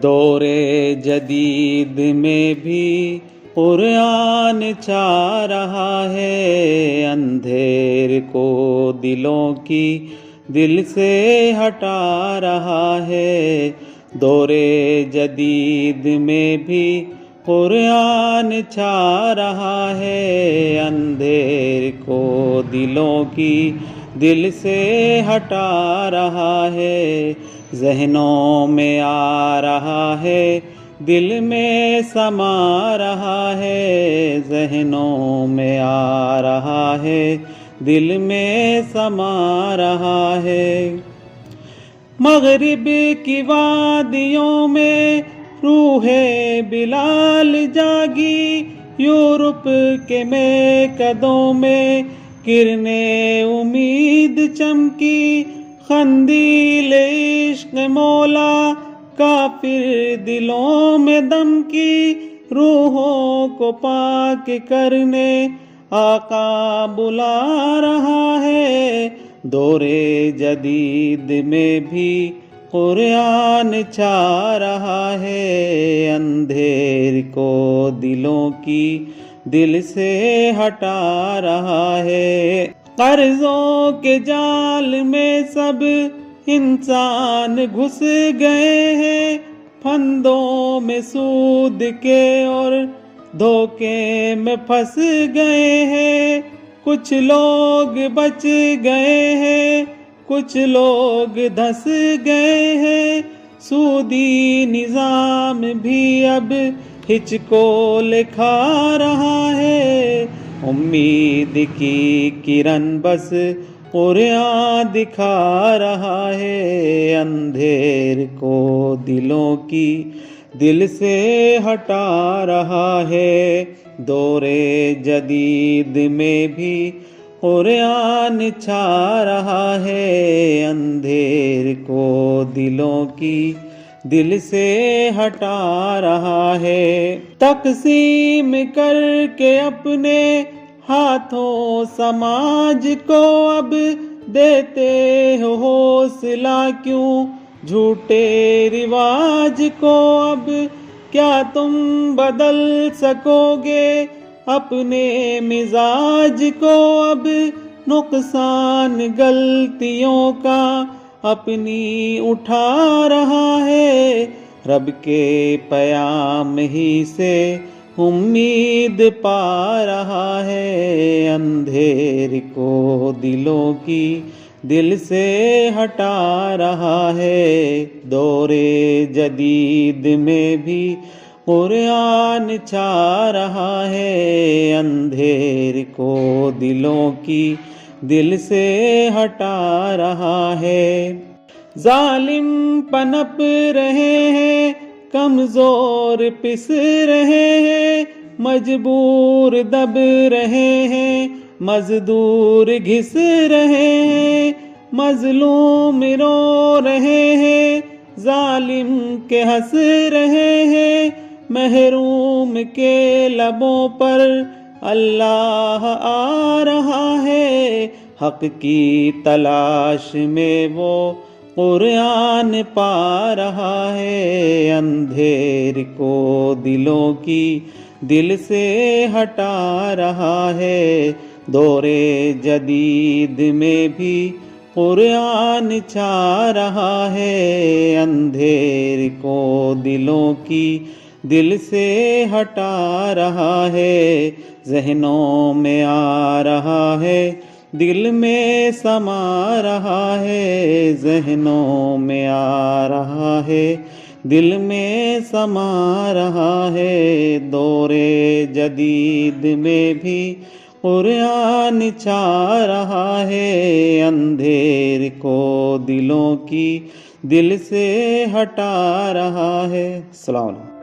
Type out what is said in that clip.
دور جدید میں بھی قرآن چھا رہا ہے، اندھیر کو دلوں کی دل سے ہٹا رہا ہے۔ دور جدید میں بھی قرآن چھا رہا ہے، اندھیر کو دلوں کی دل سے ہٹا رہا ہے۔ ذہنوں میں آ رہا ہے، دل میں سما رہا ہے، ذہنوں میں آ رہا ہے، دل میں سما رہا ہے۔ مغرب کی وادیوں میں روح بلال جاگی، یورپ کے میکدوں میں کرنیں امید چمکی، قندیل عشق مولا کافر دلوں میں دمکی، روحوں کو پاک کرنے آقا بلا رہا ہے۔ دور جدید میں بھی قرآن چھا رہا ہے، اندھیر کو دلوں کی دل سے ہٹا رہا ہے۔ قرضوں کے جال میں سب انسان گھس گئے ہیں، پھندوں میں سود کے اور دھوکے میں پھنس گئے ہیں۔ کچھ لوگ بچ گئے ہیں، کچھ لوگ دھس گئے ہیں، سودی نظام بھی اب ہچکول کھا رہا ہے۔ امید کی کرن بس قرآن دکھا رہا ہے، اندھیر کو دلوں کی دل سے ہٹا رہا ہے۔ دور جدید میں بھی قرآن چھا رہا ہے، اندھیر کو دلوں کی دل سے ہٹا رہا ہے۔ تقسیم کر کے اپنے ہاتھوں سماج کو اب دیتے ہو حوصلہ کیوں، جھوٹے رواج کو اب کیا تم بدل سکو گے، اپنے مزاج کو اب نقصان غلطیوں کا اپنی اٹھا رہا ہے۔ رب کے پیام ہی سے امید پا رہا ہے، اندھیر کو دلوں کی دل سے ہٹا رہا ہے۔ دور جدید میں بھی قرآن چھا رہا ہے، اندھیر کو دلوں کی دل سے ہٹا رہا ہے۔ ظالم پنپ رہے ہیں، کمزور پس رہے ہیں، مجبور دب رہے ہیں، مزدور گھس رہے ہیں، مظلوم رو رہے ہیں، ظالم کے ہنس رہے ہیں، محروم کے لبوں پر اللہ آ رہا ہے۔ حق کی تلاش میں وہ قرآن پا رہا ہے، اندھیر کو دلوں کی دل سے ہٹا رہا ہے۔ دور جدید میں بھی قرآن چھا رہا ہے، اندھیر کو دلوں کی دل سے ہٹا رہا ہے۔ ذہنوں میں آ رہا ہے، دل میں سما رہا ہے، ذہنوں میں آ رہا ہے، دل میں سما رہا ہے۔ دور جدید میں بھی قرآن چھا رہا ہے، اندھیر کو دلوں کی دل سے ہٹا رہا ہے۔ السلام علیکم۔